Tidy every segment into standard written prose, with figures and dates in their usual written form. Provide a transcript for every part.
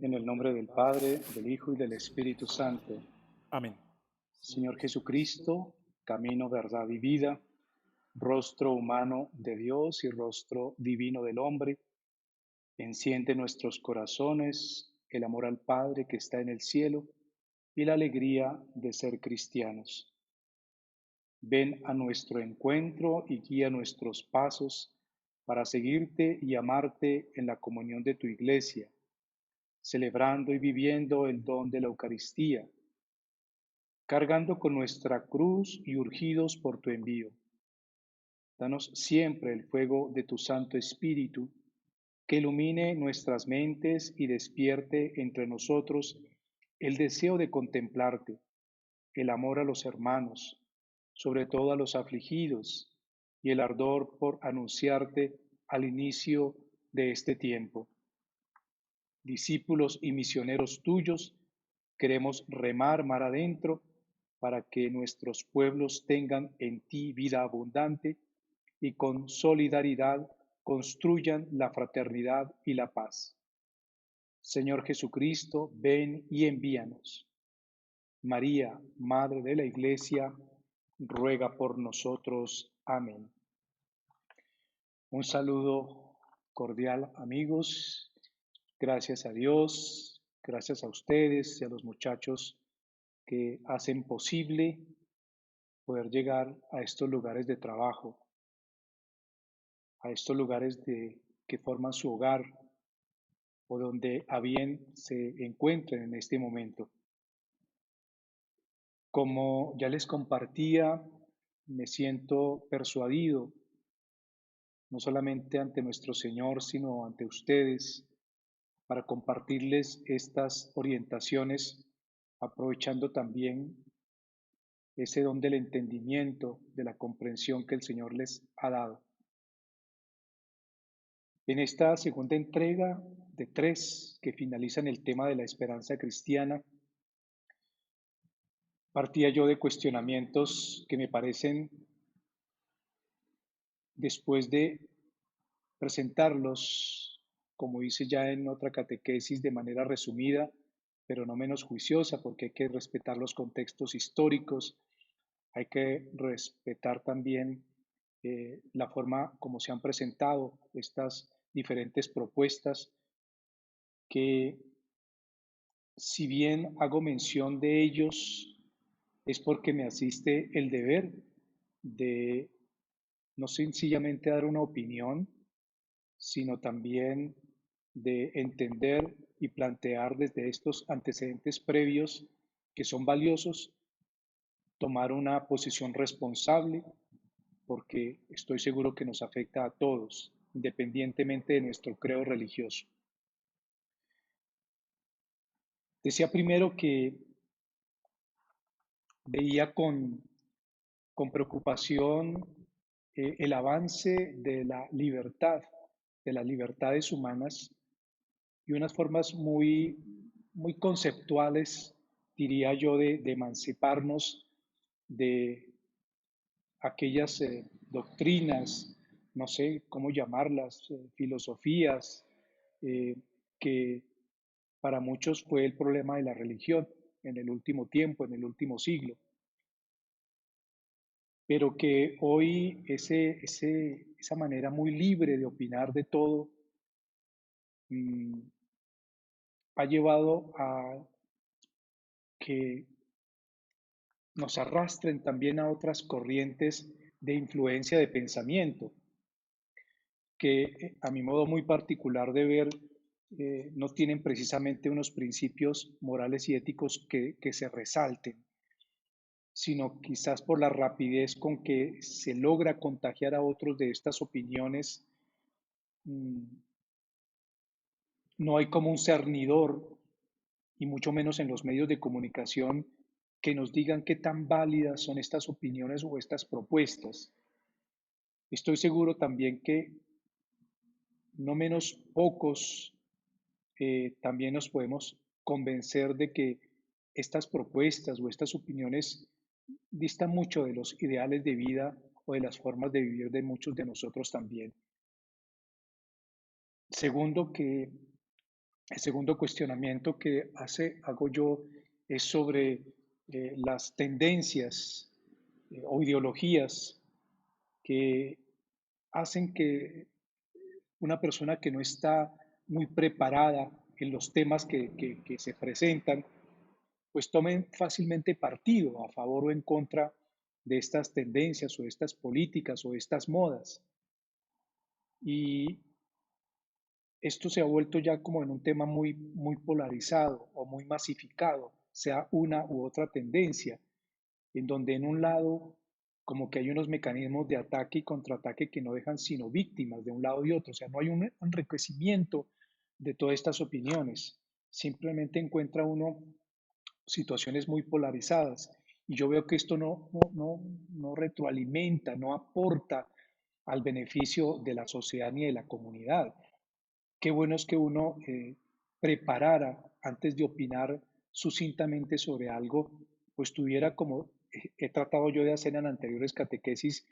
En el nombre del Padre, del Hijo y del Espíritu Santo. Amén. Señor Jesucristo, camino, verdad y vida, rostro humano de Dios y rostro divino del hombre, enciende nuestros corazones el amor al Padre que está en el cielo y la alegría de ser cristianos. Ven a nuestro encuentro y guía nuestros pasos para seguirte y amarte en la comunión de tu iglesia, celebrando y viviendo el don de la Eucaristía, cargando con nuestra cruz y urgidos por tu envío. Danos siempre el fuego de tu Santo Espíritu, que ilumine nuestras mentes y despierte entre nosotros el deseo de contemplarte, el amor a los hermanos, sobre todo a los afligidos, y el ardor por anunciarte al inicio de este tiempo. Discípulos y misioneros tuyos, queremos remar mar adentro para que nuestros pueblos tengan en ti vida abundante y con solidaridad construyan la fraternidad y la paz. Señor Jesucristo, ven y envíanos. María, Madre de la Iglesia, ruega por nosotros. Amén. Un saludo cordial, amigos. Gracias a Dios, gracias a ustedes y a los muchachos que hacen posible poder llegar a estos lugares de trabajo, a estos lugares que forman su hogar o donde a bien se encuentren en este momento. Como ya les compartía, me siento persuadido, no solamente ante nuestro Señor, sino ante ustedes, para compartirles estas orientaciones, aprovechando también ese don del entendimiento, de la comprensión que el Señor les ha dado. En esta segunda entrega de tres que finalizan el tema de la esperanza cristiana, partía yo de cuestionamientos que me parecen, después de presentarlos, como hice ya en otra catequesis, de manera resumida, pero no menos juiciosa, porque hay que respetar los contextos históricos, hay que respetar también la forma como se han presentado estas diferentes propuestas, que si bien hago mención de ellos, es porque me asiste el deber de no sencillamente dar una opinión, sino también de entender y plantear desde estos antecedentes previos que son valiosos, tomar una posición responsable, porque estoy seguro que nos afecta a todos, independientemente de nuestro credo religioso. Decía primero que veía con preocupación el avance de las libertades humanas y unas formas muy conceptuales, diría yo, de emanciparnos de aquellas doctrinas, no sé cómo llamarlas, filosofías, eh, que para muchos fue el problema de la religión en el último tiempo, en el último siglo, pero que hoy esa manera muy libre de opinar de todo mm, ha llevado a que nos arrastren también a otras corrientes de influencia de pensamiento, que a mi modo muy particular de ver, no tienen precisamente unos principios morales y éticos que se resalten, sino quizás por la rapidez con que se logra contagiar a otros de estas opiniones, mm, no hay como un cernidor, y mucho menos en los medios de comunicación, que nos digan qué tan válidas son estas opiniones o estas propuestas. Estoy seguro también que no menos pocos también nos podemos convencer de que estas propuestas o estas opiniones distan mucho de los ideales de vida o de las formas de vivir de muchos de nosotros también. Segundo, que El segundo cuestionamiento que hago yo es sobre las tendencias o ideologías que hacen que una persona que no está muy preparada en los temas que se presentan, pues tomen fácilmente partido a favor o en contra de estas tendencias o de estas políticas o de estas modas. Y esto se ha vuelto ya como en un tema muy polarizado o muy masificado, sea una u otra tendencia, en donde en un lado como que hay unos mecanismos de ataque y contraataque que no dejan sino víctimas de un lado y otro, o sea, no hay un enriquecimiento de todas estas opiniones, simplemente encuentra uno situaciones muy polarizadas y yo veo que esto no retroalimenta, no aporta al beneficio de la sociedad ni de la comunidad. Qué bueno es que uno preparara antes de opinar sucintamente sobre algo, pues tuviera como he tratado yo de hacer en anteriores catequesis,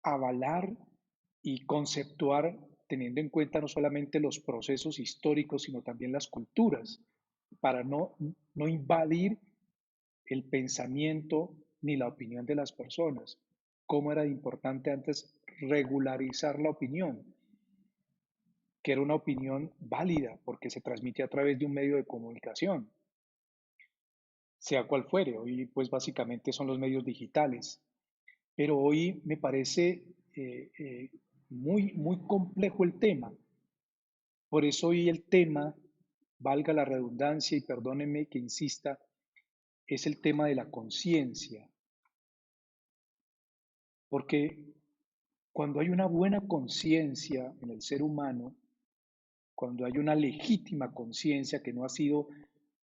avalar y conceptuar teniendo en cuenta no solamente los procesos históricos, sino también las culturas, para no invadir el pensamiento ni la opinión de las personas. Cómo era importante antes regularizar la opinión, que era una opinión válida porque se transmite a través de un medio de comunicación, sea cual fuere. Hoy pues básicamente son los medios digitales, pero hoy me parece muy complejo el tema. Por eso hoy el tema, valga la redundancia y perdónenme que insista, es el tema de la conciencia, porque cuando hay una buena conciencia en el ser humano, cuando hay una legítima conciencia que no ha sido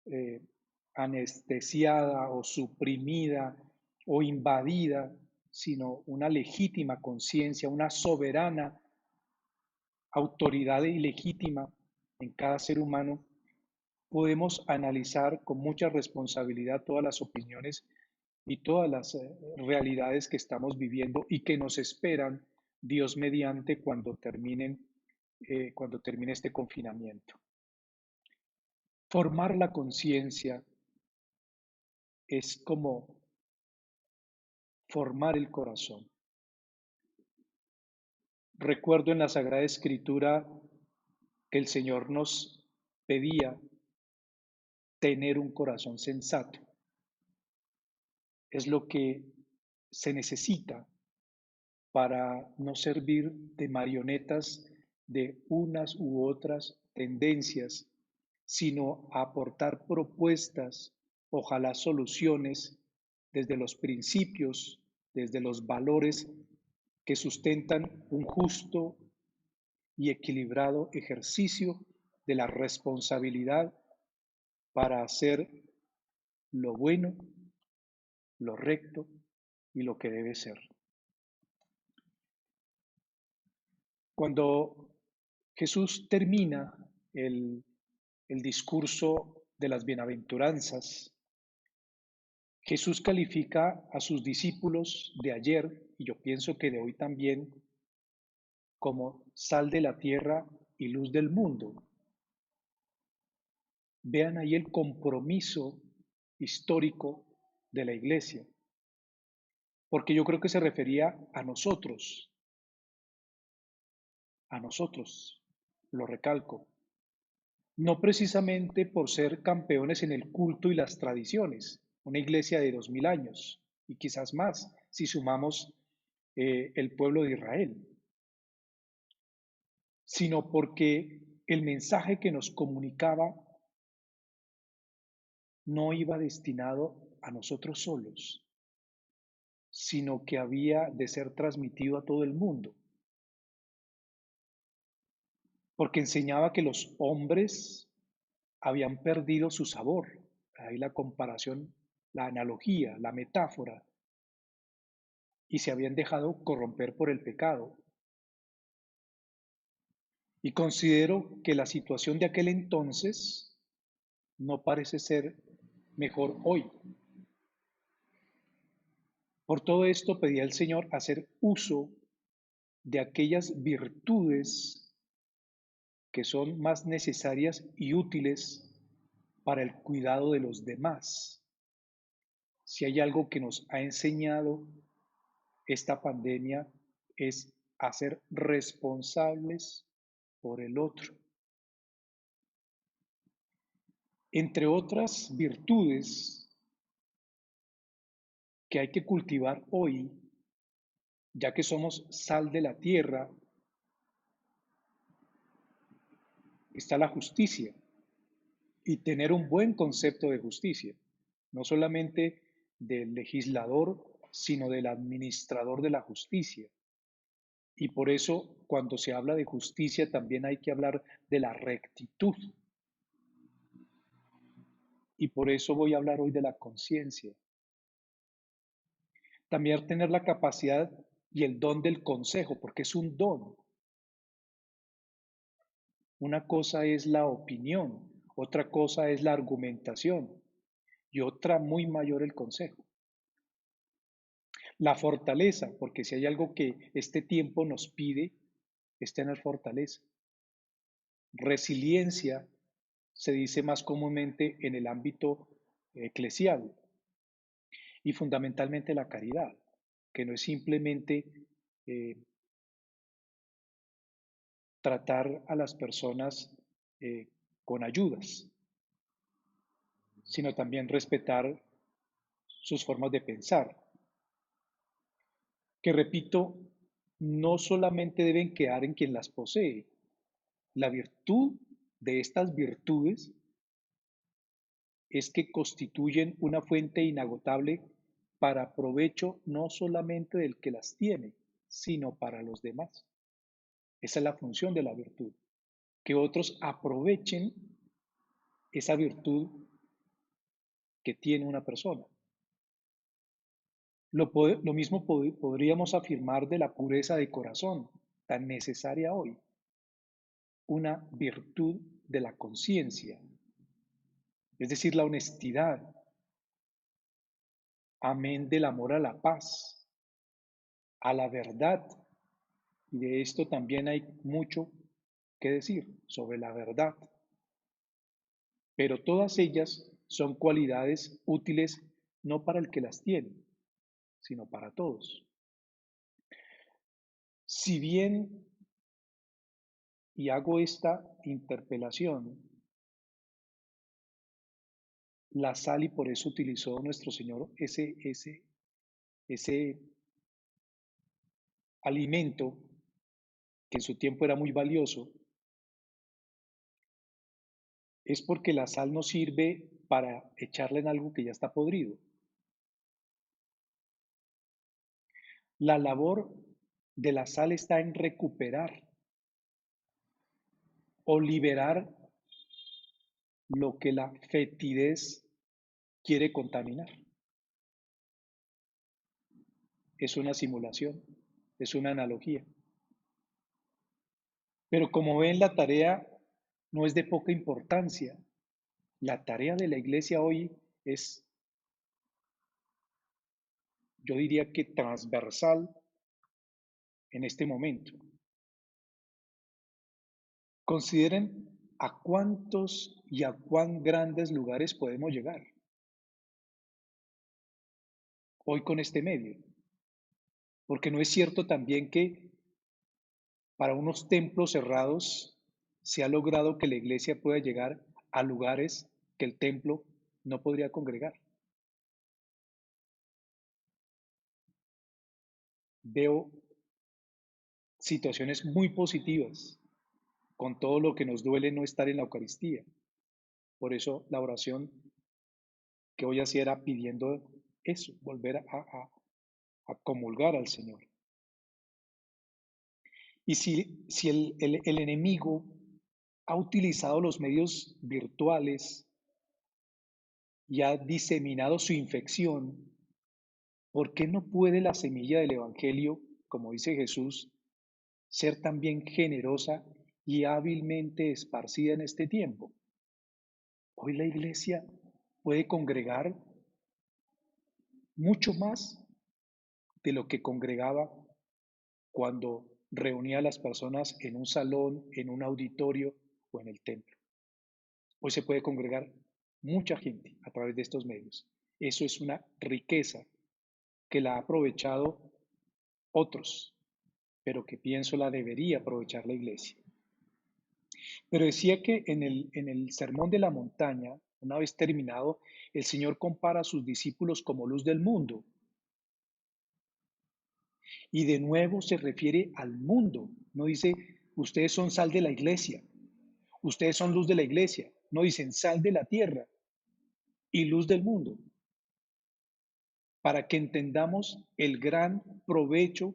eh, anestesiada o suprimida o invadida, sino una legítima conciencia, una soberana autoridad ilegítima en cada ser humano, podemos analizar con mucha responsabilidad todas las opiniones y todas las realidades que estamos viviendo y que nos esperan Dios mediante cuando termine este confinamiento. Formar la conciencia es como formar el corazón. Recuerdo en la Sagrada Escritura que el Señor nos pedía tener un corazón sensato. Es lo que se necesita para no servir de marionetas de unas u otras tendencias, sino aportar propuestas, ojalá soluciones desde los principios, desde los valores que sustentan un justo y equilibrado ejercicio de la responsabilidad para hacer lo bueno, lo recto y lo que debe ser. Cuando Jesús termina el discurso de las bienaventuranzas, Jesús califica a sus discípulos de ayer, y yo pienso que de hoy también, como sal de la tierra y luz del mundo. Vean ahí el compromiso histórico de la iglesia, porque yo creo que se refería a nosotros, lo recalco, no precisamente por ser campeones en el culto y las tradiciones, una iglesia de 2000 años y quizás más si sumamos el pueblo de Israel, sino porque el mensaje que nos comunicaba no iba destinado a nosotros solos, sino que había de ser transmitido a todo el mundo, porque enseñaba que los hombres habían perdido su sabor. Ahí la comparación, la analogía, la metáfora, y se habían dejado corromper por el pecado. Y considero que la situación de aquel entonces no parece ser mejor hoy. Por todo esto pedía al Señor hacer uso de aquellas virtudes que son más necesarias y útiles para el cuidado de los demás. Si hay algo que nos ha enseñado esta pandemia es a ser responsables por el otro. Entre otras virtudes que hay que cultivar hoy, ya que somos sal de la tierra, está la justicia y tener un buen concepto de justicia, no solamente del legislador, sino del administrador de la justicia. Y por eso, cuando se habla de justicia, también hay que hablar de la rectitud. Y por eso voy a hablar hoy de la conciencia. También tener la capacidad y el don del consejo, porque es un don. Una cosa es la opinión, otra cosa es la argumentación y otra muy mayor el consejo. La fortaleza, porque si hay algo que este tiempo nos pide, es tener fortaleza. Resiliencia se dice más comúnmente en el ámbito eclesial y fundamentalmente la caridad, que no es simplemente eh, tratar a las personas con ayudas, sino también respetar sus formas de pensar, que repito, no solamente deben quedar en quien las posee. La virtud de estas virtudes es que constituyen una fuente inagotable para provecho no solamente del que las tiene, sino para los demás. Esa es la función de la virtud, que otros aprovechen esa virtud que tiene una persona. Lo mismo podríamos afirmar de la pureza de corazón, tan necesaria hoy, una virtud de la conciencia, es decir, la honestidad, amén del amor a la paz, a la verdad. Y de esto también hay mucho que decir sobre la verdad. Pero todas ellas son cualidades útiles no para el que las tiene, sino para todos. Si bien, y hago esta interpelación, la sal y por eso utilizó nuestro Señor ese alimento que en su tiempo era muy valioso, es porque la sal no sirve para echarle en algo que ya está podrido. La labor de la sal está en recuperar o liberar lo que la fetidez quiere contaminar. Es una simulación, es una analogía. Pero como ven, la tarea no es de poca importancia. La tarea de la iglesia hoy es, yo diría que transversal en este momento. Consideren a cuántos y a cuán grandes lugares podemos llegar hoy con este medio. Porque no es cierto también que para unos templos cerrados se ha logrado que la iglesia pueda llegar a lugares que el templo no podría congregar. Veo situaciones muy positivas con todo lo que nos duele no estar en la Eucaristía. Por eso la oración que hoy hacía era pidiendo eso, volver a comulgar al Señor. Y si el enemigo ha utilizado los medios virtuales y ha diseminado su infección, ¿por qué no puede la semilla del Evangelio, como dice Jesús, ser también generosa y hábilmente esparcida en este tiempo? Hoy la iglesia puede congregar mucho más de lo que congregaba cuando reunía a las personas en un salón, en un auditorio, o en el templo. Hoy se puede congregar mucha gente a través de estos medios. Eso es una riqueza que la ha aprovechado otros, pero que pienso la debería aprovechar la iglesia. Pero decía que en el Sermón de la Montaña, una vez terminado, el Señor compara a sus discípulos como luz del mundo. Y de nuevo se refiere al mundo. No dice, ustedes son sal de la iglesia, ustedes son luz de la iglesia. No dicen sal de la tierra y luz del mundo. Para que entendamos el gran provecho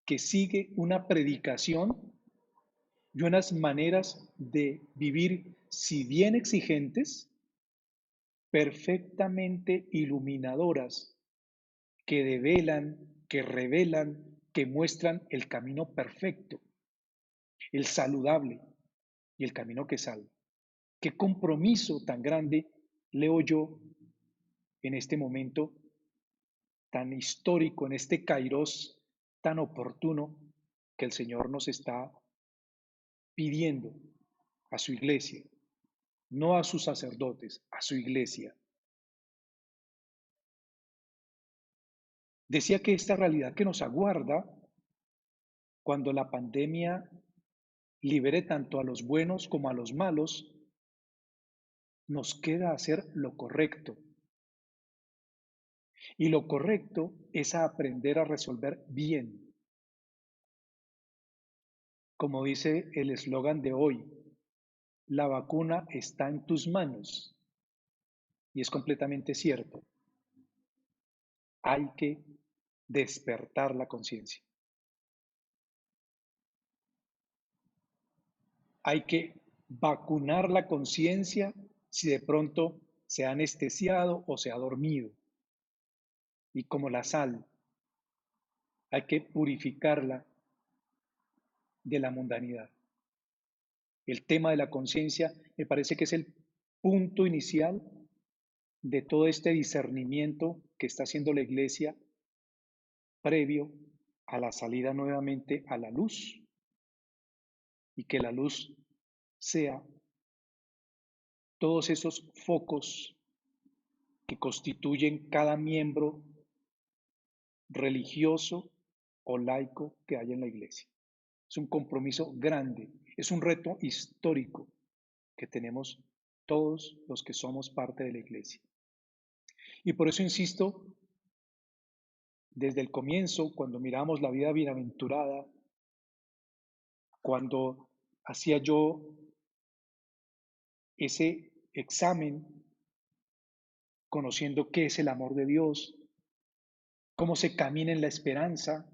que sigue una predicación y unas maneras de vivir, si bien exigentes, perfectamente iluminadoras, que develan, que revelan, que muestran el camino perfecto, el saludable y el camino que salva. Qué compromiso tan grande leo yo en este momento tan histórico, en este kairos tan oportuno que el Señor nos está pidiendo a su iglesia, no a sus sacerdotes, a su iglesia. Decía que esta realidad que nos aguarda cuando la pandemia libere tanto a los buenos como a los malos, nos queda hacer lo correcto. Y lo correcto es aprender a resolver bien. Como dice el eslogan de hoy, la vacuna está en tus manos. Y es completamente cierto. Hay que despertar la conciencia. Hay que vacunar la conciencia si de pronto se ha anestesiado o se ha dormido. Y como la sal, hay que purificarla de la mundanidad. El tema de la conciencia me parece que es el punto inicial de todo este discernimiento que está haciendo la iglesia previo a la salida nuevamente a la luz, y que la luz sea todos esos focos que constituyen cada miembro religioso o laico que haya en la iglesia. Es un compromiso grande, es un reto histórico que tenemos todos los que somos parte de la iglesia. Y por eso insisto, desde el comienzo, cuando miramos la vida bienaventurada, cuando hacía yo ese examen, conociendo qué es el amor de Dios, cómo se camina en la esperanza,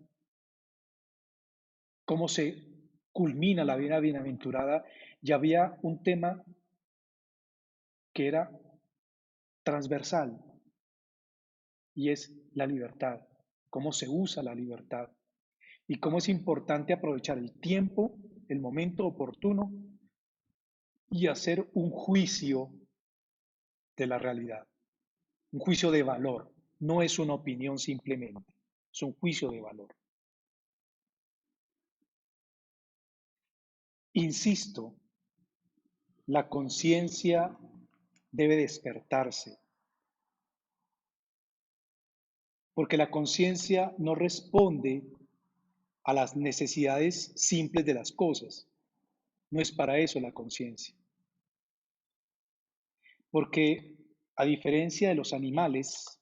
cómo se culmina la vida bienaventurada, ya había un tema que era transversal y es la libertad, cómo se usa la libertad y cómo es importante aprovechar el tiempo, el momento oportuno y hacer un juicio de la realidad, un juicio de valor. No es una opinión simplemente, es un juicio de valor. Insisto, la conciencia debe despertarse, porque la conciencia no responde a las necesidades simples de las cosas. No es para eso la conciencia. Porque a diferencia de los animales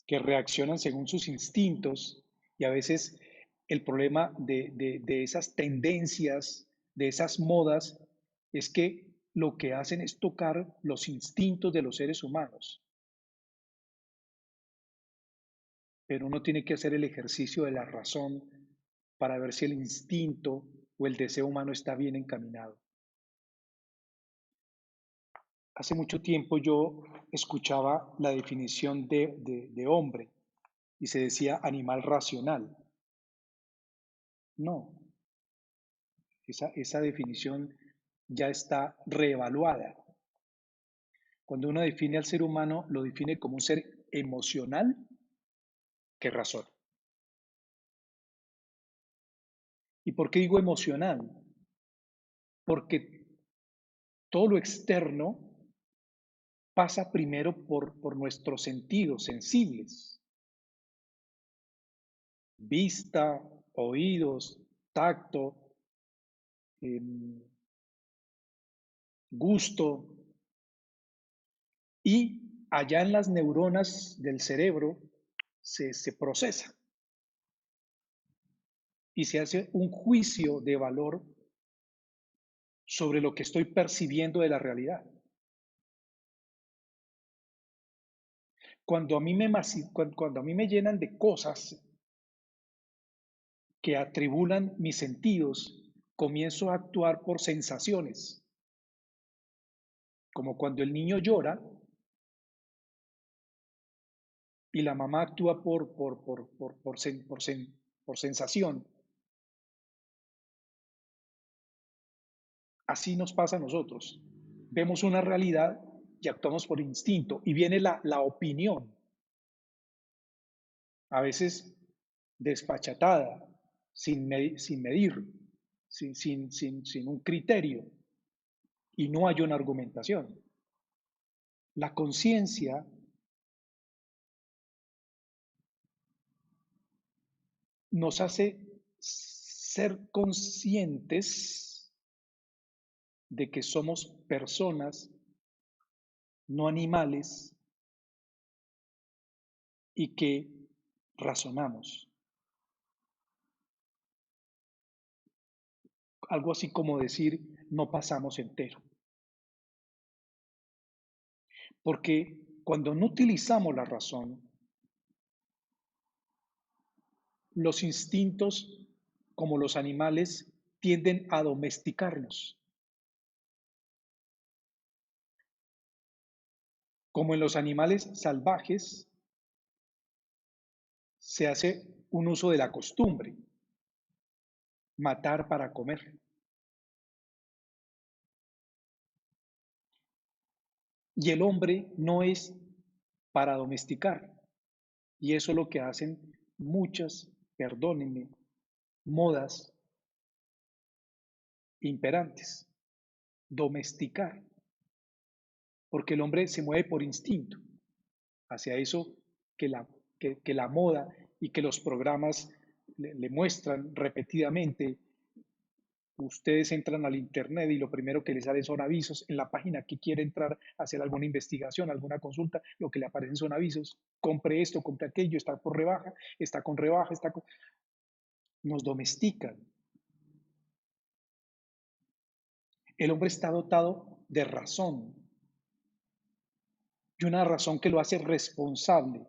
que reaccionan según sus instintos, y a veces el problema de esas tendencias, de esas modas, es que lo que hacen es tocar los instintos de los seres humanos. Pero uno tiene que hacer el ejercicio de la razón para ver si el instinto o el deseo humano está bien encaminado. Hace mucho tiempo yo escuchaba la definición de hombre y se decía animal racional. No, esa definición ya está reevaluada. Cuando uno define al ser humano, lo define como un ser emocional que razona. ¿Y por qué digo emocional? porque todo lo externo pasa primero por nuestros sentidos sensibles, vista, oídos, tacto, em, gusto, y allá en las neuronas del cerebro se procesa y se hace un juicio de valor sobre lo que estoy percibiendo de la realidad. Cuando a mí me llenan de cosas que atribulan mis sentidos, comienzo a actuar por sensaciones, como cuando el niño llora y la mamá actúa por sensación. Así nos pasa a nosotros. Vemos una realidad y actuamos por instinto. Y viene la opinión, a veces desfachatada, sin medir, sin un criterio. Y no hay una argumentación. La conciencia nos hace ser conscientes de que somos personas, no animales, y que razonamos. Algo así como decir, no pasamos entero. Porque cuando no utilizamos la razón, los instintos, como los animales, tienden a domesticarnos. Como en los animales salvajes, se hace un uso de la costumbre, matar para comer. Y el hombre no es para domesticar. Y eso es lo que hacen muchas, perdónenme, modas imperantes, domesticar, porque el hombre se mueve por instinto hacia eso que la moda y que los programas le muestran repetidamente. Ustedes entran al internet y lo primero que les sale son avisos en la página que quiere entrar a hacer alguna investigación, alguna consulta, lo que le aparecen son avisos, compre esto, compre aquello, está por rebaja, está con rebaja, nos domestican. El hombre está dotado de razón, y una razón que lo hace responsable.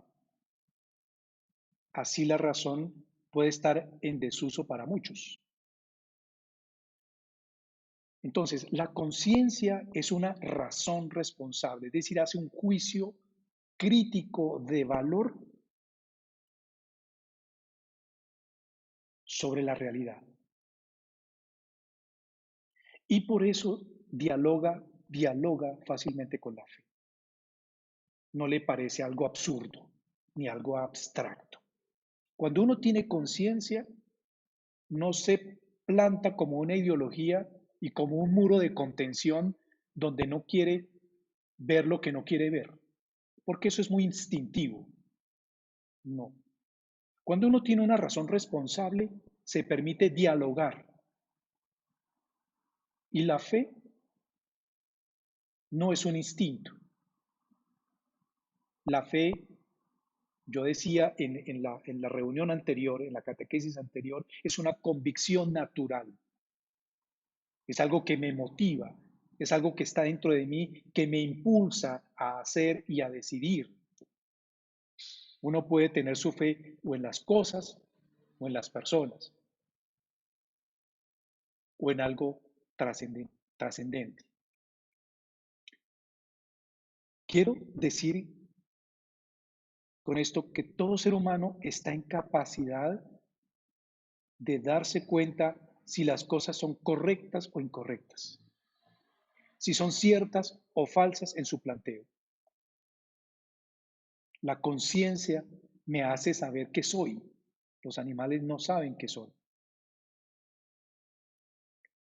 Así la razón puede estar en desuso para muchos. Entonces, la conciencia es una razón responsable, es decir, hace un juicio crítico de valor sobre la realidad. Y por eso dialoga fácilmente con la fe. No le parece algo absurdo ni algo abstracto. Cuando uno tiene conciencia, no se planta como una ideología y como un muro de contención donde no quiere ver lo que no quiere ver, porque eso es muy instintivo. No. Cuando uno tiene una razón responsable, se permite dialogar. Y la fe no es un instinto. La fe, yo decía en la reunión anterior, en la catequesis anterior, es una convicción natural. Es algo que me motiva, es algo que está dentro de mí, que me impulsa a hacer y a decidir. Uno puede tener su fe o en las cosas o en las personas o en algo trascendente. Quiero decir con esto que todo ser humano está en capacidad de darse cuenta si las cosas son correctas o incorrectas, si son ciertas o falsas en su planteo. La conciencia me hace saber qué soy. Los animales no saben qué son.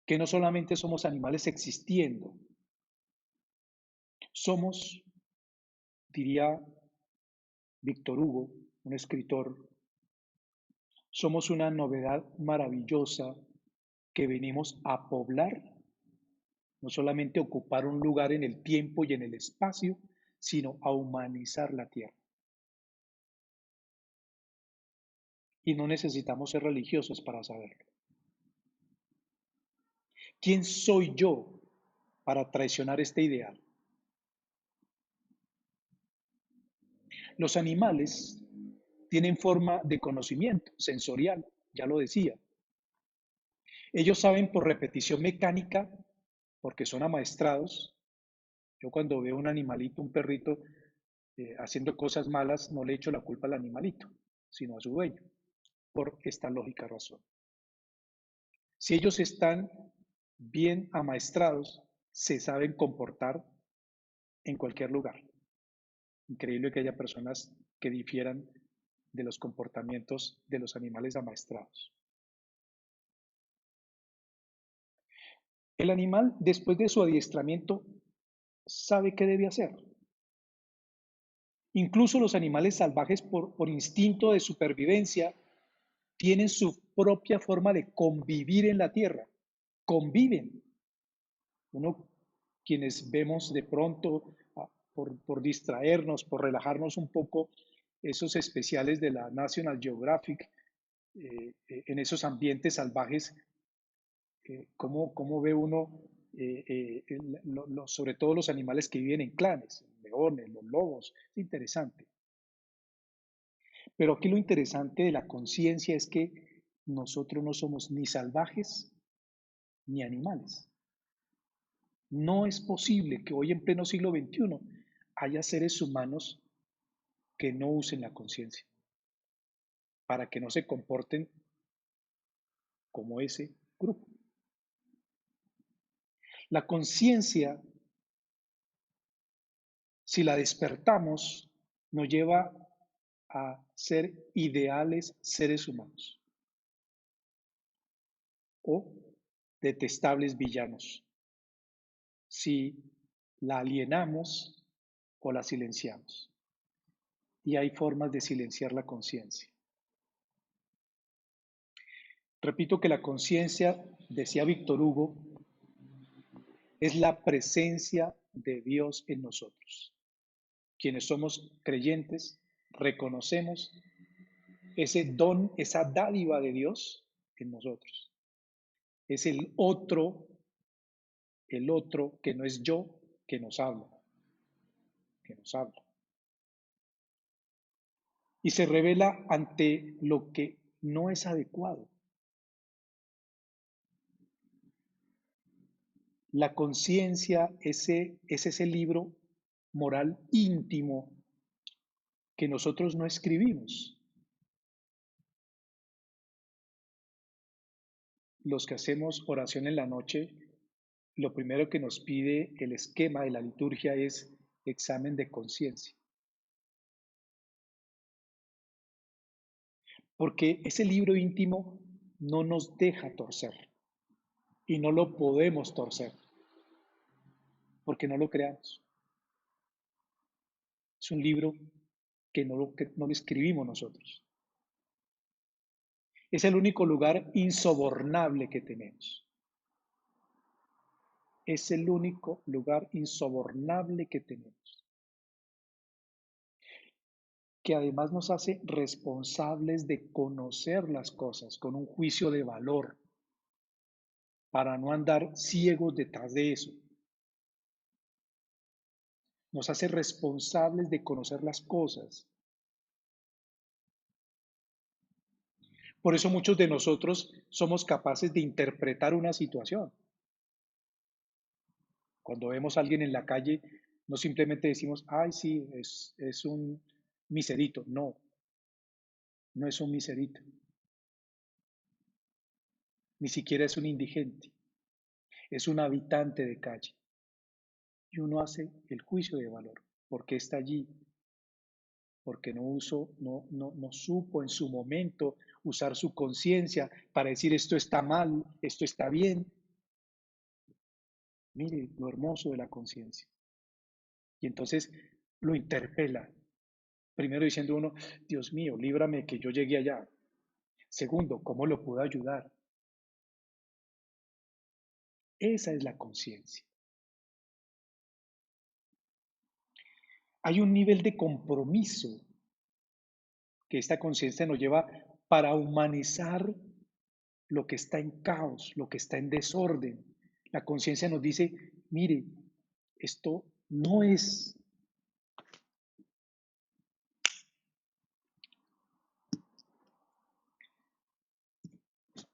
que no solamente somos animales existiendo, somos, diría Víctor Hugo, un escritor, somos una novedad maravillosa que venimos a poblar, no solamente ocupar un lugar en el tiempo y en el espacio, sino a humanizar la tierra. Y no necesitamos ser religiosos para saberlo. ¿Quién soy yo para traicionar este ideal? Los animales tienen forma de conocimiento sensorial, ya lo decía. Ellos saben por repetición mecánica, porque son amaestrados. Yo cuando veo un animalito, un perrito, haciendo cosas malas, no le echo la culpa al animalito, sino a su dueño, por esta lógica razón. Si ellos están bien amaestrados, se saben comportar en cualquier lugar. Increíble que haya personas que difieran de los comportamientos de los animales amaestrados. El animal, después de su adiestramiento, sabe qué debe hacer. Incluso los animales salvajes, por instinto de supervivencia, tienen su propia forma de convivir en la tierra. Conviven. Uno, quienes vemos de pronto, por distraernos, por relajarnos un poco, esos especiales de la National Geographic, en esos ambientes salvajes, cómo ve uno, sobre todo los animales que viven en clanes, los leones, los lobos, es interesante. Pero aquí lo interesante de la conciencia es que nosotros no somos ni salvajes ni animales. No es posible que hoy en pleno siglo XXI haya seres humanos que no usen la conciencia para que no se comporten como ese grupo. La conciencia, si la despertamos, nos lleva a ser ideales seres humanos o detestables villanos si la alienamos o la silenciamos. Y hay formas de silenciar la conciencia. Repito que la conciencia, decía Víctor Hugo, es la presencia de Dios en nosotros. Quienes somos creyentes, reconocemos ese don, esa dádiva de Dios en nosotros. Es el otro que no es yo, que nos habla, que nos habla. Y se revela ante lo que no es adecuado. La conciencia es ese libro moral íntimo que nosotros no escribimos. Los que hacemos oración en la noche, lo primero que nos pide el esquema de la liturgia es examen de conciencia. Porque ese libro íntimo no nos deja torcer y no lo podemos torcer porque no lo creamos. Es un libro que no lo escribimos nosotros. Es el único lugar insobornable que tenemos. Es el único lugar insobornable que tenemos, que además nos hace responsables de conocer las cosas con un juicio de valor, para no andar ciegos detrás de eso. Nos hace responsables de conocer las cosas. Por eso muchos de nosotros somos capaces de interpretar una situación. Cuando vemos a alguien en la calle, no simplemente decimos, ay, sí, es un miserito. No, no es un miserito. Ni siquiera es un indigente. Es un habitante de calle. Y uno hace el juicio de valor. ¿Por qué está allí? Porque no supo en su momento usar su conciencia para decir esto está mal, esto está bien. Mire lo hermoso de la conciencia. Y entonces lo interpela. Primero diciendo uno, Dios mío, líbrame que yo llegue allá. Segundo, ¿cómo lo puedo ayudar? Esa es la conciencia. Hay un nivel de compromiso que esta conciencia nos lleva para humanizar lo que está en caos, lo que está en desorden. La conciencia nos dice, mire, esto no es,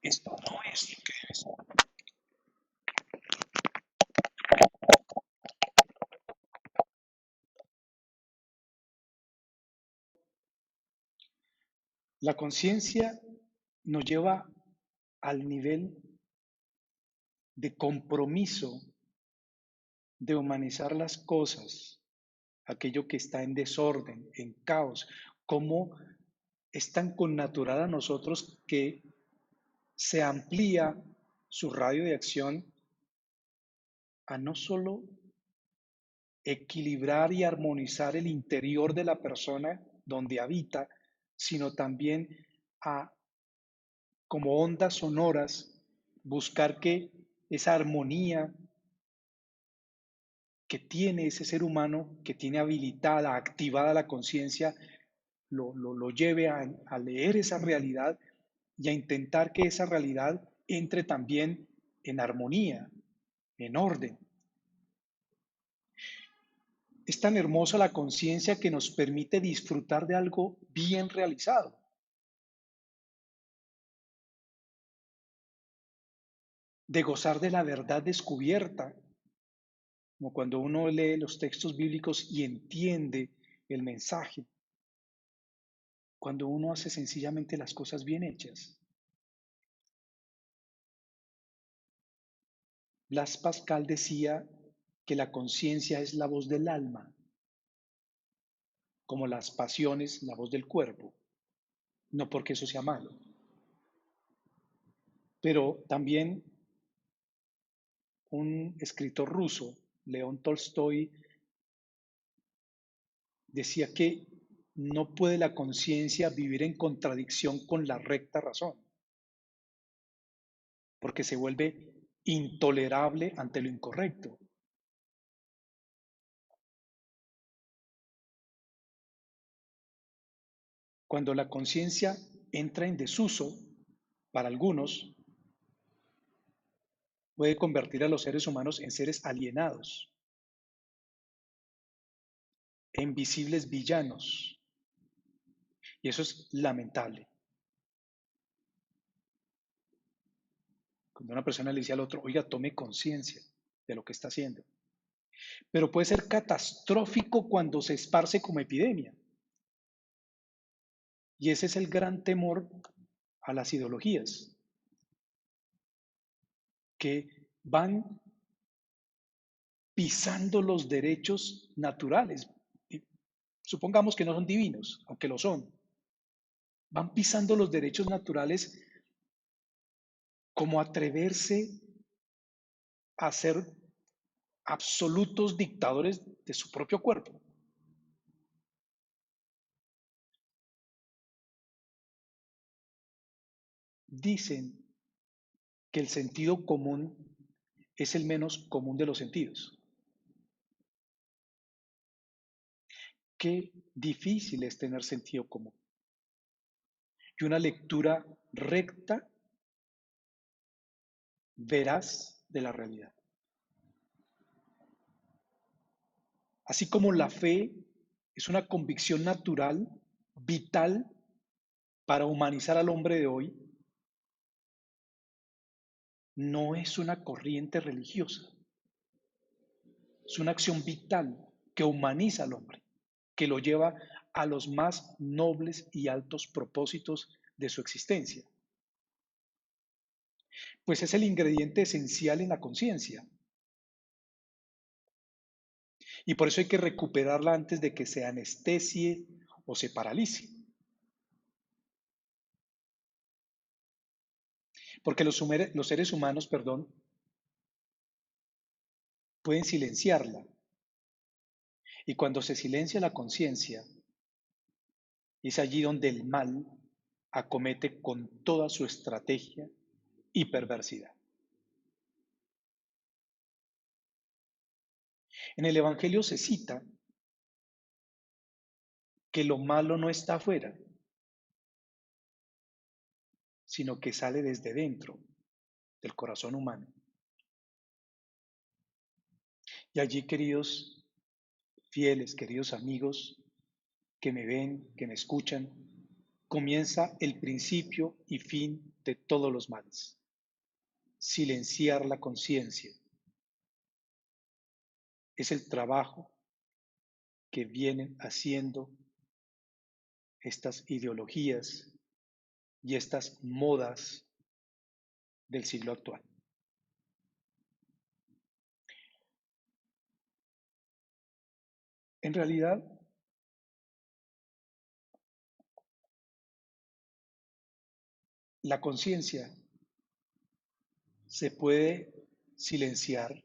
esto no es lo que es. La conciencia nos lleva al nivel de compromiso de humanizar las cosas, aquello que está en desorden, en caos, cómo es tan connatural a nosotros que se amplía su radio de acción a no solo equilibrar y armonizar el interior de la persona donde habita, sino también a, como ondas sonoras, buscar que esa armonía que tiene ese ser humano, que tiene habilitada, activada la conciencia, lo lleve a leer esa realidad y a intentar que esa realidad entre también en armonía, en orden. Es tan hermosa la conciencia que nos permite disfrutar de algo bien realizado, de gozar de la verdad descubierta, como cuando uno lee los textos bíblicos y entiende el mensaje, cuando uno hace sencillamente las cosas bien hechas. Blas Pascal decía que la conciencia es la voz del alma, como las pasiones la voz del cuerpo, no porque eso sea malo. Pero también un escritor ruso, León Tolstoy, decía que no puede la conciencia vivir en contradicción con la recta razón, porque se vuelve intolerable ante lo incorrecto. Cuando la conciencia entra en desuso, para algunos, puede convertir a los seres humanos en seres alienados, en visibles villanos, y eso es lamentable. Cuando una persona le dice al otro, oiga, tome conciencia de lo que está haciendo. Pero puede ser catastrófico cuando se esparce como epidemia. Y ese es el gran temor a las ideologías, que van pisando los derechos naturales. Y supongamos que no son divinos, aunque lo son. Van pisando los derechos naturales como atreverse a ser absolutos dictadores de su propio cuerpo. Dicen que el sentido común es el menos común de los sentidos. Qué difícil es tener sentido común. Y una lectura recta, veraz de la realidad. Así como la fe es una convicción natural, vital, para humanizar al hombre de hoy, no es una corriente religiosa, es una acción vital que humaniza al hombre, que lo lleva a los más nobles y altos propósitos de su existencia. Pues es el ingrediente esencial en la conciencia. Y por eso hay que recuperarla antes de que se anestesie o se paralice. Porque los seres humanos, perdón, pueden silenciarla. Y cuando se silencia la conciencia, es allí donde el mal acomete con toda su estrategia y perversidad. En el Evangelio se cita que lo malo no está afuera, sino que sale desde dentro del corazón humano. Y allí, queridos fieles, queridos amigos que me ven, que me escuchan, comienza el principio y fin de todos los males. Silenciar la conciencia es el trabajo que vienen haciendo estas ideologías y estas modas del siglo actual. En realidad, la conciencia se puede silenciar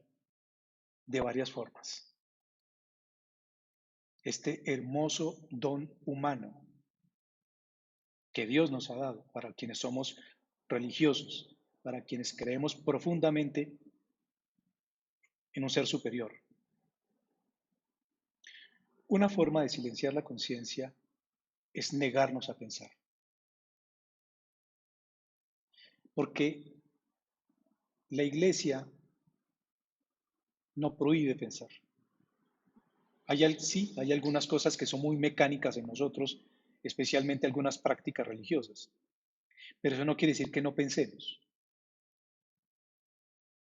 de varias formas. Este hermoso don humano que Dios nos ha dado para quienes somos religiosos, para quienes creemos profundamente en un ser superior. Una forma de silenciar la conciencia es negarnos a pensar, porque la iglesia no prohíbe pensar. Sí, hay algunas cosas que son muy mecánicas en nosotros, especialmente algunas prácticas religiosas, pero eso no quiere decir que no pensemos.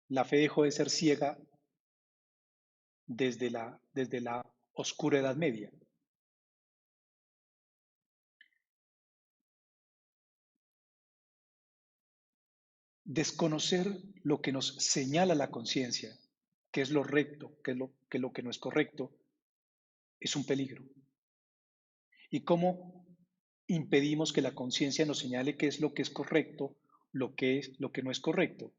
La fe dejó de ser ciega desde la oscura Edad Media. Desconocer lo que nos señala la conciencia, qué es lo recto, qué es lo que no es correcto, es un peligro. ¿Y cómo impedimos que la conciencia nos señale qué es lo que es correcto, lo que no es correcto?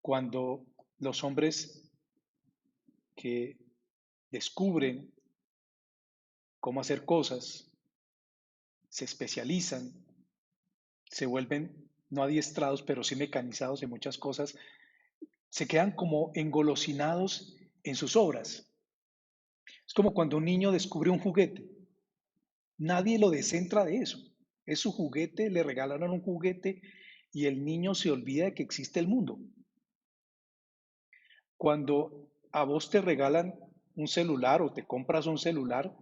Cuando los hombres que descubren cómo hacer cosas, se especializan, se vuelven no adiestrados, pero sí mecanizados en muchas cosas, se quedan como engolosinados en sus obras. Es como cuando un niño descubre un juguete. Nadie lo descentra de eso. Es su juguete, le regalaron un juguete y el niño se olvida de que existe el mundo. Cuando a vos te regalan un celular o te compras un celular,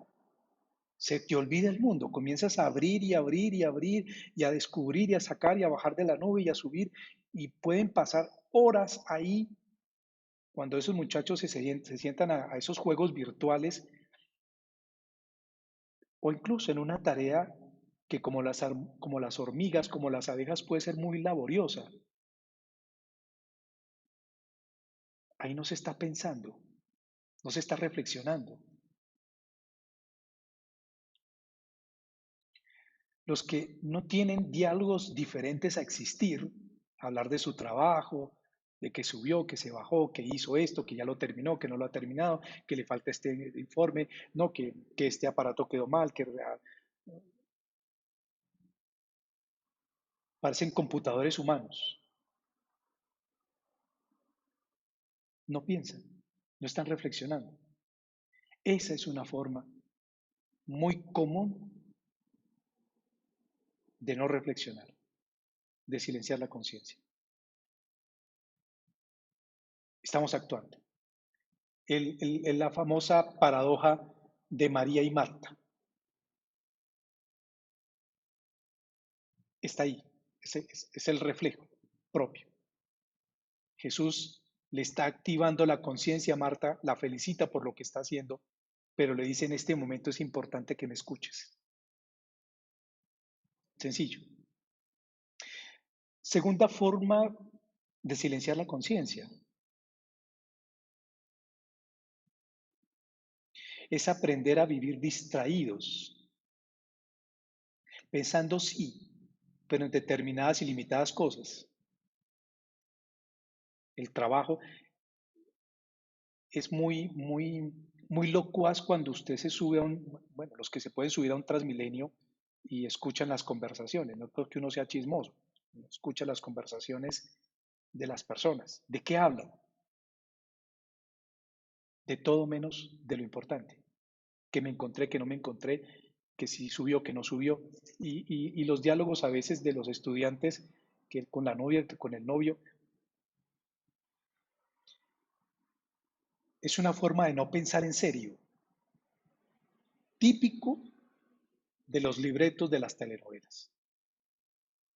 se te olvida el mundo, comienzas a abrir y abrir y abrir y a descubrir y a sacar y a bajar de la nube y a subir y pueden pasar horas ahí cuando esos muchachos se sientan a esos juegos virtuales o incluso en una tarea que como las hormigas, como las abejas puede ser muy laboriosa. Ahí no se está pensando, no se está reflexionando. Los que no tienen diálogos diferentes a existir, hablar de su trabajo, de que subió, que se bajó, que hizo esto, que ya lo terminó, que no lo ha terminado, que le falta este informe, no, que este aparato quedó mal, que parecen computadores humanos. No piensan, no están reflexionando. Esa es una forma muy común de no reflexionar, de silenciar la conciencia. Estamos actuando. La famosa paradoja de María y Marta está ahí, es el reflejo propio. Jesús le está activando la conciencia a Marta, la felicita por lo que está haciendo, pero le dice en este momento es importante que me escuches. Sencillo. Segunda forma de silenciar la conciencia es aprender a vivir distraídos, pensando sí, pero en determinadas y limitadas cosas. el trabajo. Es muy locuaz cuando usted se sube a bueno, los que se pueden subir a un Transmilenio y escuchan las conversaciones, no porque uno sea chismoso, uno escucha las conversaciones de las personas. ¿De qué hablan? De todo menos de lo importante. Que me encontré, que no me encontré, que si subió, que no subió. Y los diálogos a veces de los estudiantes que con la novia, que con el novio, es una forma de no pensar en serio, típico de los libretos de las telenovelas.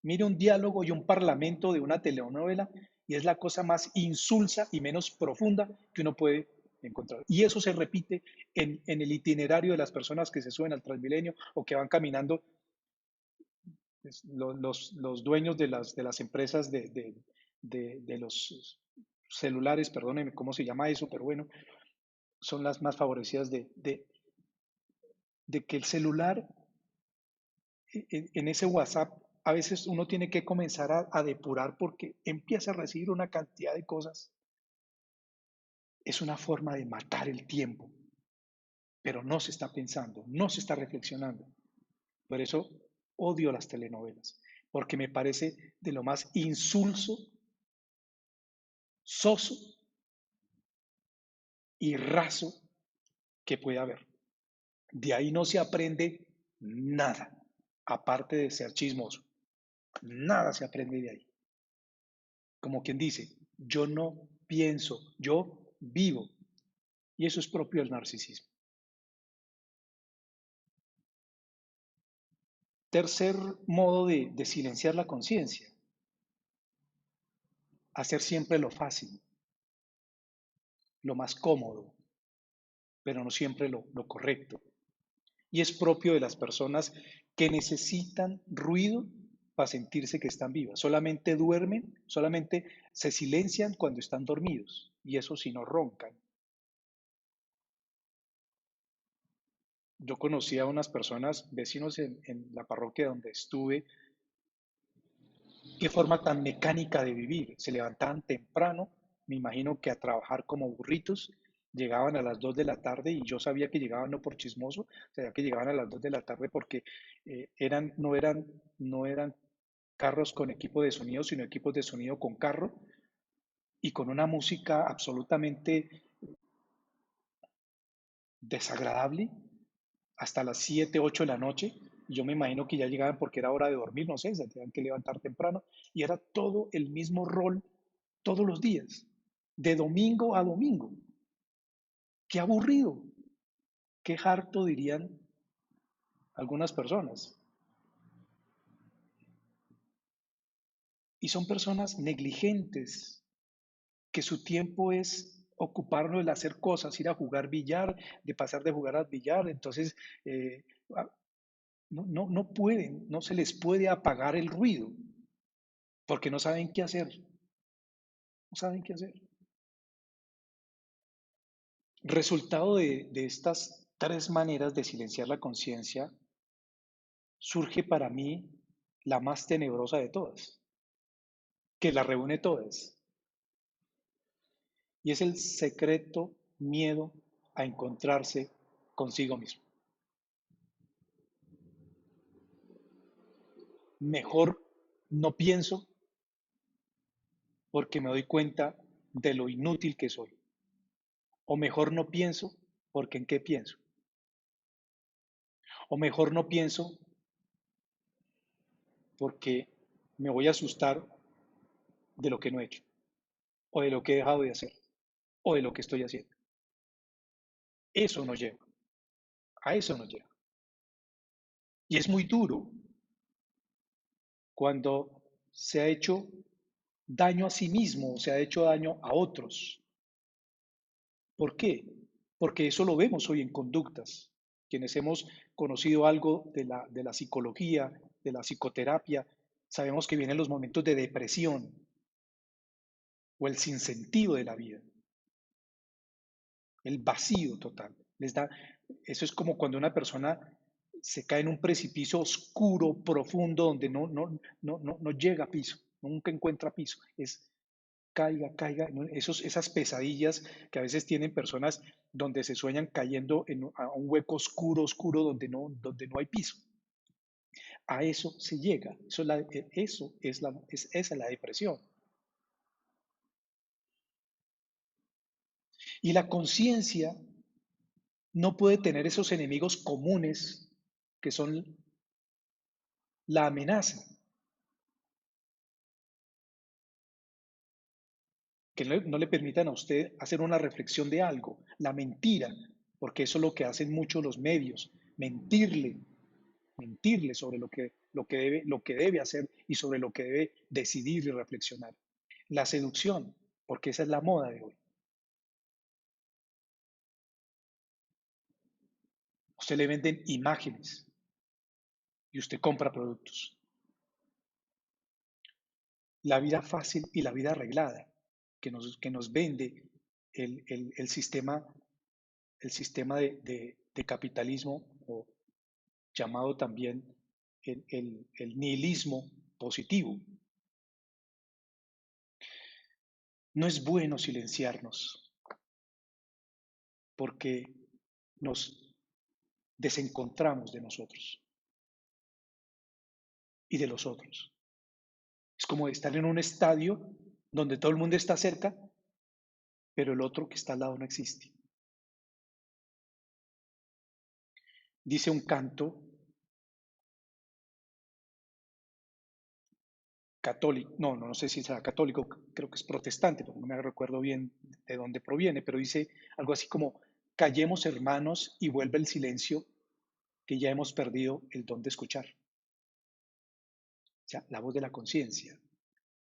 Mire un diálogo y un parlamento de una telenovela y es la cosa más insulsa y menos profunda que uno puede encontrar. Y eso se repite en el itinerario de las personas que se suben al Transmilenio o que van caminando, pues, los dueños de las empresas de los celulares, perdónenme cómo se llama eso, pero bueno, son las más favorecidas de que el celular en ese WhatsApp a veces uno tiene que comenzar a depurar porque empieza a recibir una cantidad de cosas. Es una forma de matar el tiempo, pero no se está pensando, no se está reflexionando. Por eso odio las telenovelas, porque me parece de lo más insulso, soso y raso que puede haber. De ahí no se aprende nada, aparte de ser chismoso. Nada se aprende de ahí. Como quien dice, yo no pienso, yo vivo. Y eso es propio del narcisismo. Tercer modo de silenciar la conciencia, hacer siempre lo fácil, lo más cómodo, pero no siempre lo correcto. Y es propio de las personas que necesitan ruido para sentirse que están vivas. Solamente duermen, solamente se silencian cuando están dormidos. Y eso si no roncan. Yo conocí a unas personas, vecinos en la parroquia donde estuve, qué forma tan mecánica de vivir. Se levantaban temprano, me imagino que a trabajar como burritos, llegaban a las 2 de la tarde y yo sabía que llegaban no por chismoso, sabía que llegaban a las 2 de la tarde porque no eran carros con equipo de sonido, sino equipos de sonido con carro y con una música absolutamente desagradable hasta las 7 8 de la noche. Yo me imagino que ya llegaban porque era hora de dormir, no sé, se tenían que levantar temprano y era todo el mismo rol todos los días, de domingo a domingo. Qué aburrido, qué harto dirían algunas personas. Y son personas negligentes, que su tiempo es ocuparlo de hacer cosas, ir a jugar billar, de pasar de jugar al billar. Entonces, eh, no pueden, no se les puede apagar el ruido, porque no saben qué hacer, no saben qué hacer. Resultado de estas tres maneras de silenciar la conciencia, surge para mí la más tenebrosa de todas, que la reúne todas, y es el secreto miedo a encontrarse consigo mismo. Mejor no pienso porque me doy cuenta de lo inútil que soy. O mejor no pienso porque en qué pienso. O mejor no pienso porque me voy a asustar de lo que no he hecho, o de lo que he dejado de hacer, o de lo que estoy haciendo. Eso nos lleva, a eso nos lleva. Y es muy duro cuando se ha hecho daño a sí mismo o se ha hecho daño a otros. ¿Por qué? Porque eso lo vemos hoy en conductas. Quienes hemos conocido algo de la psicología, de la psicoterapia, sabemos que vienen los momentos de depresión o el sinsentido de la vida, el vacío total. Eso es como cuando una persona se cae en un precipicio oscuro, profundo, donde no llega a piso, nunca encuentra piso. caiga, caiga, ¿no? Esas pesadillas que a veces tienen personas donde se sueñan cayendo a un hueco oscuro, oscuro, donde no hay piso. A eso se llega. Esa es la depresión. Y la conciencia no puede tener esos enemigos comunes que son la amenaza, que no le permitan a usted hacer una reflexión de algo, la mentira, porque eso es lo que hacen muchos los medios, mentirle, mentirle sobre lo que debe hacer y sobre lo que debe decidir y reflexionar. La seducción, porque esa es la moda de hoy. Usted le venden imágenes y usted compra productos. La vida fácil y la vida arreglada que nos vende el sistema, de capitalismo, o llamado también el nihilismo positivo. No es bueno silenciarnos porque nos desencontramos de nosotros y de los otros. Es como estar en un estadio donde todo el mundo está cerca, pero el otro que está al lado no existe. Dice un canto católico, no sé si será católico, creo que es protestante, pero no me recuerdo bien de dónde proviene, pero dice algo así como: callemos hermanos y vuelve el silencio, que ya hemos perdido el don de escuchar. O sea, la voz de la conciencia.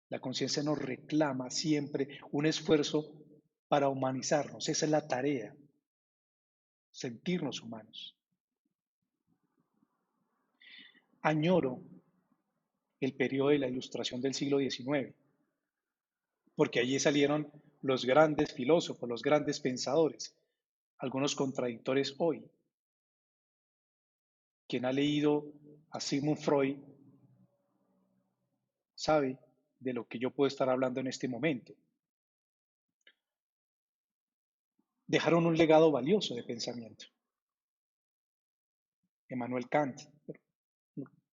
La conciencia nos reclama siempre un esfuerzo para humanizarnos. Esa es la tarea, sentirnos humanos. Añoro el periodo de la Ilustración del siglo XIX, porque allí salieron los grandes filósofos, los grandes pensadores, algunos contradictores hoy. Quien ha leído a Sigmund Freud sabe de lo que yo puedo estar hablando en este momento. Dejaron un legado valioso de pensamiento. Emmanuel Kant,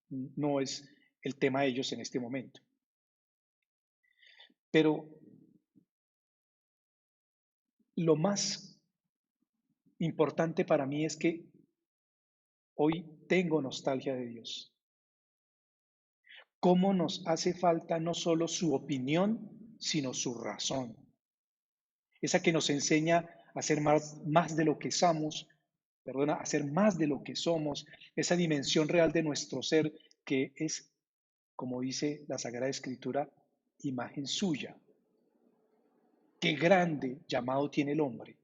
no es el tema de ellos en este momento. Pero lo más importante para mí es que hoy tengo nostalgia de Dios. Cómo nos hace falta no solo su opinión, sino su razón. Esa que nos enseña a ser más de lo que somos, perdona, a ser más de lo que somos, esa dimensión real de nuestro ser que es, como dice la Sagrada Escritura, imagen suya. Qué grande llamado tiene el hombre.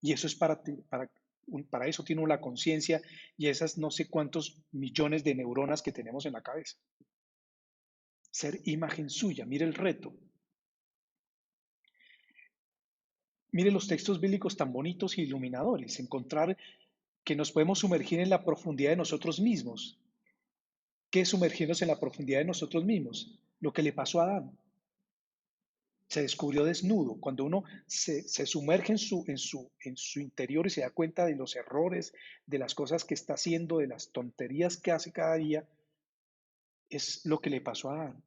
Y eso es para eso tiene la conciencia y esas no sé cuántos millones de neuronas que tenemos en la cabeza. Ser imagen suya, mire el reto. Mire los textos bíblicos tan bonitos y iluminadores, encontrar que nos podemos sumergir en la profundidad de nosotros mismos. ¿Qué es sumergirnos en la profundidad de nosotros mismos? Lo que le pasó a Adán. Se descubrió desnudo. Cuando uno se sumerge en su interior y se da cuenta de los errores, de las cosas que está haciendo, de las tonterías que hace cada día, es lo que le pasó a Adán.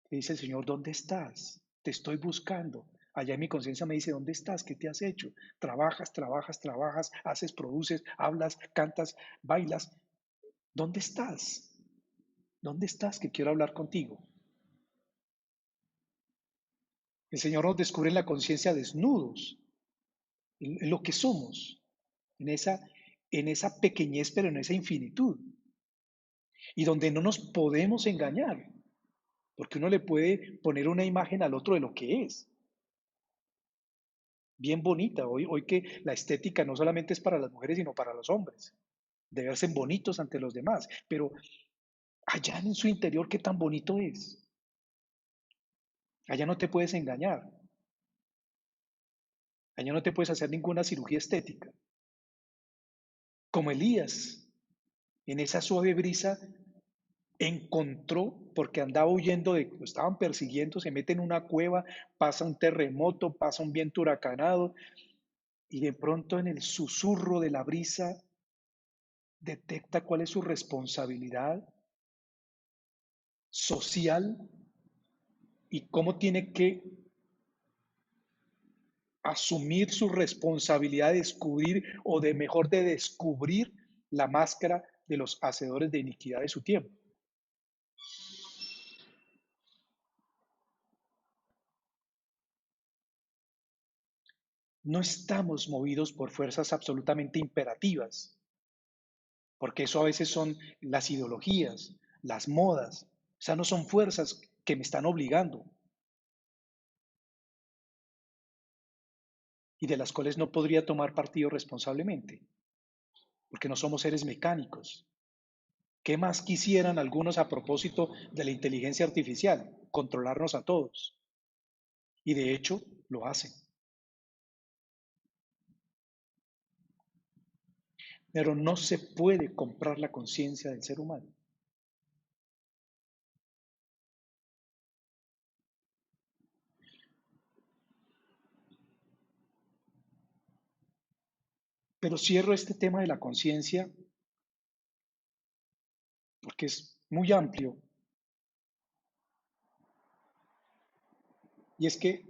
Le dice el Señor: ¿dónde estás? Te estoy buscando. Allá en mi conciencia me dice: ¿dónde estás? ¿Qué te has hecho? Trabajas, trabajas, trabajas, haces, produces, hablas, cantas, bailas. ¿Dónde estás? ¿Dónde estás? Que quiero hablar contigo. El Señor nos descubre en la conciencia desnudos, en lo que somos, en esa pequeñez, pero en esa infinitud. Y donde no nos podemos engañar, porque uno le puede poner una imagen al otro de lo que es. Bien bonita, hoy que la estética no solamente es para las mujeres, sino para los hombres, de verse bonitos ante los demás, pero allá en su interior, ¿qué tan bonito es? Allá no te puedes engañar, allá no te puedes hacer ninguna cirugía estética. Como Elías, en esa suave brisa encontró, porque andaba huyendo lo estaban persiguiendo, se mete en una cueva, pasa un terremoto, pasa un viento huracanado, y de pronto en el susurro de la brisa detecta cuál es su responsabilidad social y cómo tiene que asumir su responsabilidad de descubrir o de mejor de descubrir la máscara de los hacedores de iniquidad de su tiempo. No estamos movidos por fuerzas absolutamente imperativas, porque eso a veces son las ideologías, las modas. O sea, no son fuerzas que me están obligando y de las cuales no podría tomar partido responsablemente, porque no somos seres mecánicos. ¿Qué más quisieran algunos a propósito de la inteligencia artificial? Controlarnos a todos. Y de hecho lo hacen. Pero no se puede comprar la conciencia del ser humano. Pero cierro este tema de la conciencia porque es muy amplio. Y es que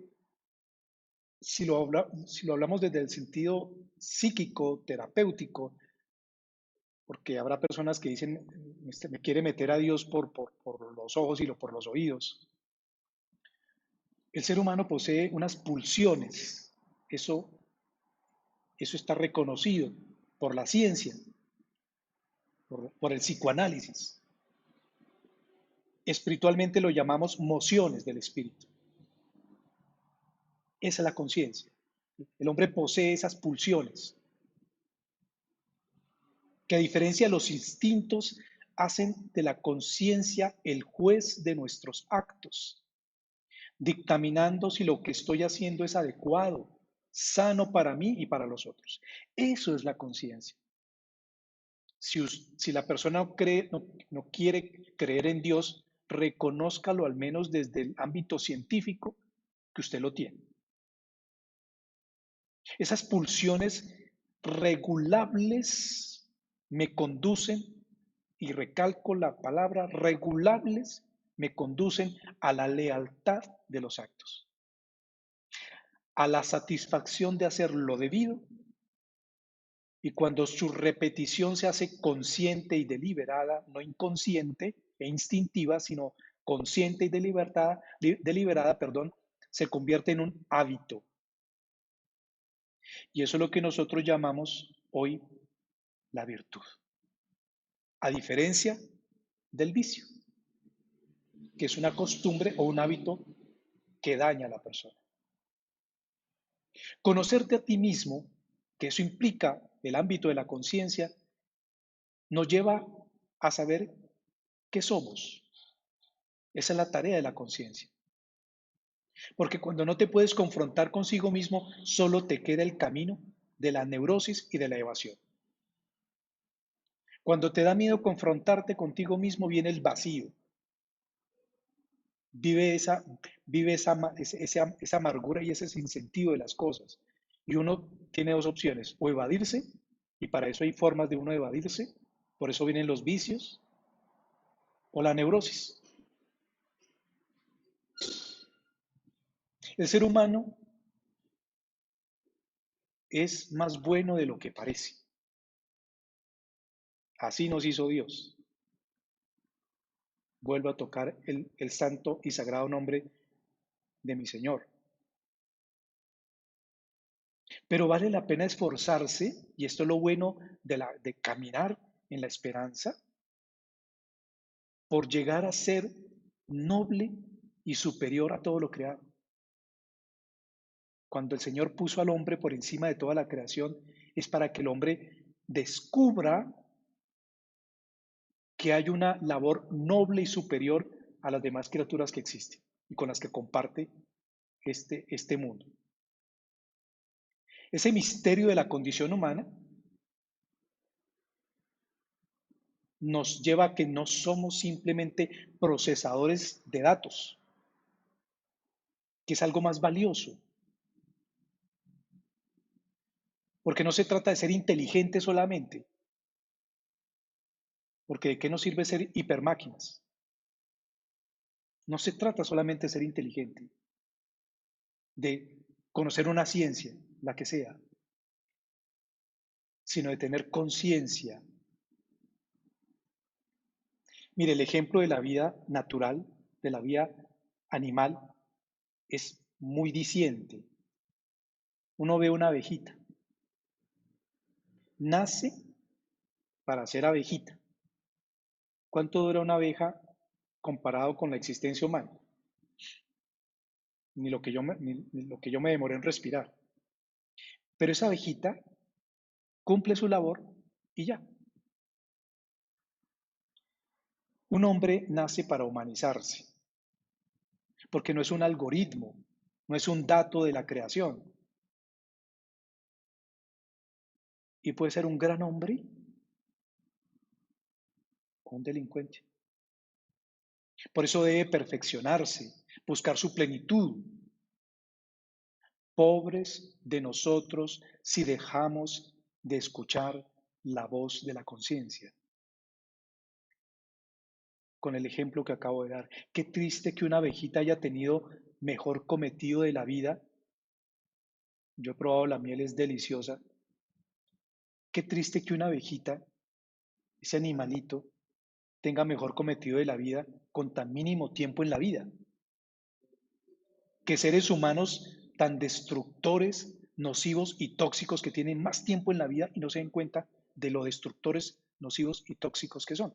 si lo hablamos desde el sentido psíquico, terapéutico, porque habrá personas que dicen, me quiere meter a Dios por los ojos y por los oídos. El ser humano posee unas pulsiones. Eso, eso está reconocido por la ciencia, por el psicoanálisis. Espiritualmente lo llamamos mociones del espíritu. Esa es la conciencia. El hombre posee esas pulsiones que a diferencia de los instintos hacen de la conciencia el juez de nuestros actos, dictaminando si lo que estoy haciendo es adecuado, sano para mí y para los otros. Eso es la conciencia. Si la persona no quiere creer en Dios, reconózcalo al menos desde el ámbito científico que usted lo tiene. Esas pulsiones regulables me conducen, y recalco la palabra regulables, me conducen a la lealtad de los actos, a la satisfacción de hacer lo debido, y cuando su repetición se hace consciente y deliberada, no inconsciente e instintiva, sino consciente y deliberada, perdón, se convierte en un hábito. Y eso es lo que nosotros llamamos hoy la virtud. A diferencia del vicio, que es una costumbre o un hábito que daña a la persona. Conocerte a ti mismo, que eso implica el ámbito de la conciencia, nos lleva a saber qué somos. Esa es la tarea de la conciencia. Porque cuando no te puedes confrontar consigo mismo, solo te queda el camino de la neurosis y de la evasión. Cuando te da miedo confrontarte contigo mismo, viene el vacío. Vive esa, vive esa amargura y ese sinsentido de las cosas. Y uno tiene dos opciones, o evadirse, y para eso hay formas de uno evadirse, por eso vienen los vicios, o la neurosis. El ser humano es más bueno de lo que parece. Así nos hizo Dios. Vuelvo a tocar el santo y sagrado nombre de mi Señor. Pero vale la pena esforzarse, y esto es lo bueno de caminar en la esperanza, por llegar a ser noble y superior a todo lo creado. Cuando el Señor puso al hombre por encima de toda la creación, es para que el hombre descubra que hay una labor noble y superior a las demás criaturas que existen y con las que comparte este mundo. Ese misterio de la condición humana nos lleva a que no somos simplemente procesadores de datos, que es algo más valioso, porque no se trata de ser inteligente solamente, porque ¿de qué nos sirve ser hipermáquinas? No se trata solamente de ser inteligente, de conocer una ciencia, la que sea, sino de tener conciencia. Mire, el ejemplo de la vida natural, de la vida animal, es muy diciente. Uno ve una abejita, nace para ser abejita. ¿Cuánto dura una abeja comparado con la existencia humana? Ni lo que yo me demoré en respirar. Pero esa abejita cumple su labor y ya. Un hombre nace para humanizarse, porque no es un algoritmo, no es un dato de la creación. Y puede ser un gran hombre o un delincuente. Por eso debe perfeccionarse, buscar su plenitud. Pobres de nosotros si dejamos de escuchar la voz de la conciencia. Con el ejemplo que acabo de dar, qué triste que una abejita haya tenido mejor cometido de la vida. Yo he probado la miel, es deliciosa. Qué triste que una abejita, ese animalito, tenga mejor cometido de la vida con tan mínimo tiempo en la vida. Que seres humanos tan destructores, nocivos y tóxicos que tienen más tiempo en la vida y no se den cuenta de lo destructores, nocivos y tóxicos que son.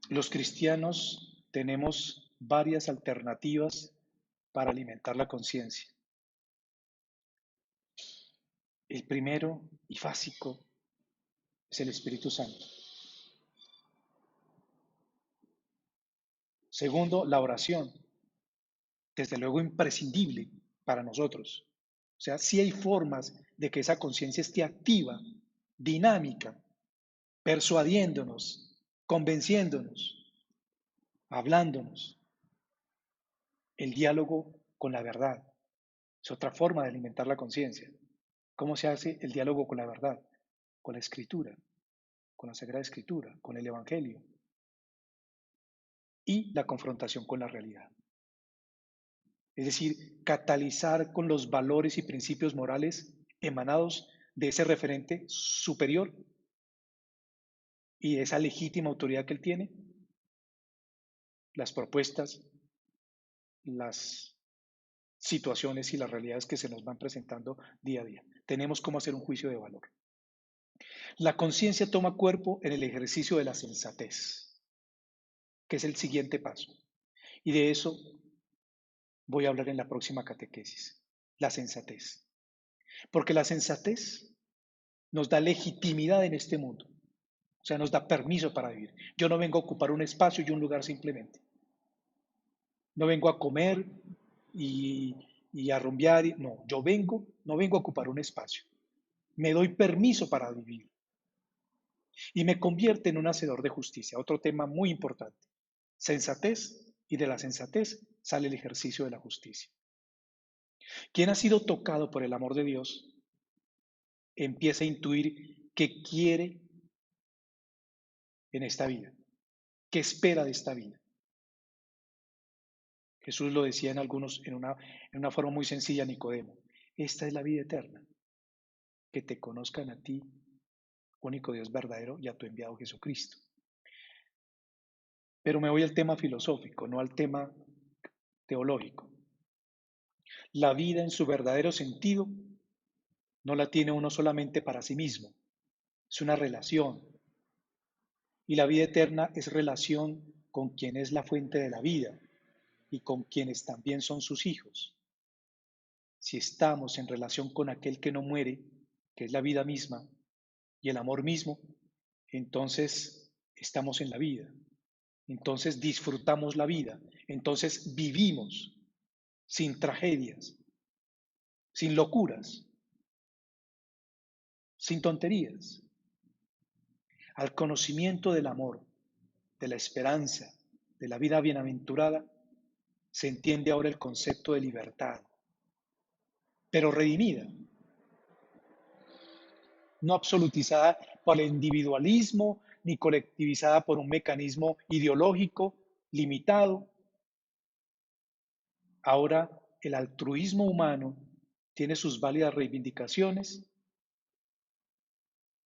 Los cristianos tenemos varias alternativas para alimentar la conciencia. El primero y básico es el Espíritu Santo. Segundo, la oración, desde luego imprescindible para nosotros. O sea, sí hay formas de que esa conciencia esté activa, dinámica, persuadiéndonos, convenciéndonos, hablándonos. El diálogo con la verdad es otra forma de alimentar la conciencia. ¿Cómo se hace el diálogo con la verdad? Con la escritura, con la Sagrada Escritura, con el Evangelio y la confrontación con la realidad. Es decir, catalizar con los valores y principios morales emanados de ese referente superior y de esa legítima autoridad que él tiene, las propuestas, las situaciones y las realidades que se nos van presentando día a día. Tenemos cómo hacer un juicio de valor. La conciencia toma cuerpo en el ejercicio de la sensatez, que es el siguiente paso. Y de eso voy a hablar en la próxima catequesis, la sensatez. Porque la sensatez nos da legitimidad en este mundo, o sea, nos da permiso para vivir. Yo no vengo a ocupar un espacio y un lugar simplemente. No vengo a comer y, y a rumbear. No, no vengo a ocupar un espacio. Me doy permiso para vivir y me convierte en un hacedor de justicia. Otro tema muy importante. Sensatez, y de la sensatez sale el ejercicio de la justicia. Quien ha sido tocado por el amor de Dios empieza a intuir qué quiere en esta vida, qué espera de esta vida. Jesús lo decía en una forma muy sencilla a Nicodemo. Esta es la vida eterna, que te conozcan a ti, único Dios verdadero, y a tu enviado Jesucristo. Pero me voy al tema filosófico, no al tema teológico. La vida en su verdadero sentido no la tiene uno solamente para sí mismo, es una relación. Y la vida eterna es relación con quien es la fuente de la vida y con quienes también son sus hijos. Si estamos en relación con aquel que no muere, que es la vida misma y el amor mismo, entonces estamos en la vida. Entonces disfrutamos la vida. Entonces vivimos sin tragedias, sin locuras. sin tonterías, al conocimiento del amor, de la esperanza, de la vida bienaventurada, se entiende ahora el concepto de libertad, pero redimida, no absolutizada por el individualismo ni colectivizada por un mecanismo ideológico limitado. Ahora el altruismo humano tiene sus válidas reivindicaciones,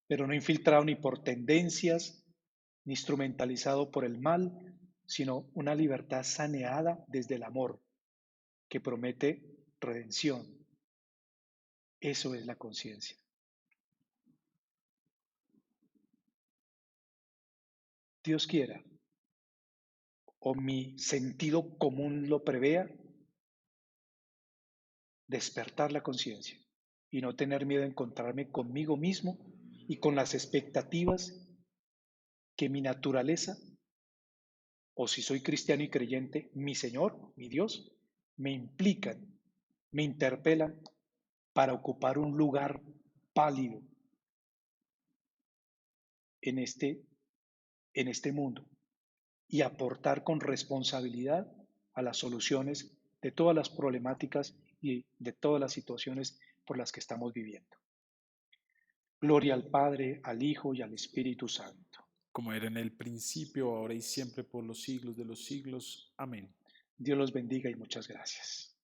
pero no infiltrado ni por tendencias, ni instrumentalizado por el mal, sino una libertad saneada desde el amor, que promete redención. Eso es la conciencia. Dios quiera, o mi sentido común lo prevea, despertar la conciencia y no tener miedo a encontrarme conmigo mismo y con las expectativas que mi naturaleza, o si soy cristiano y creyente, mi Señor, mi Dios, me implican, me interpelan para ocupar un lugar pálido en en este mundo y aportar con responsabilidad a las soluciones de todas las problemáticas y de todas las situaciones por las que estamos viviendo. Gloria al Padre, al Hijo y al Espíritu Santo. Como era en el principio, ahora y siempre, por los siglos de los siglos. Amén. Dios los bendiga y muchas gracias.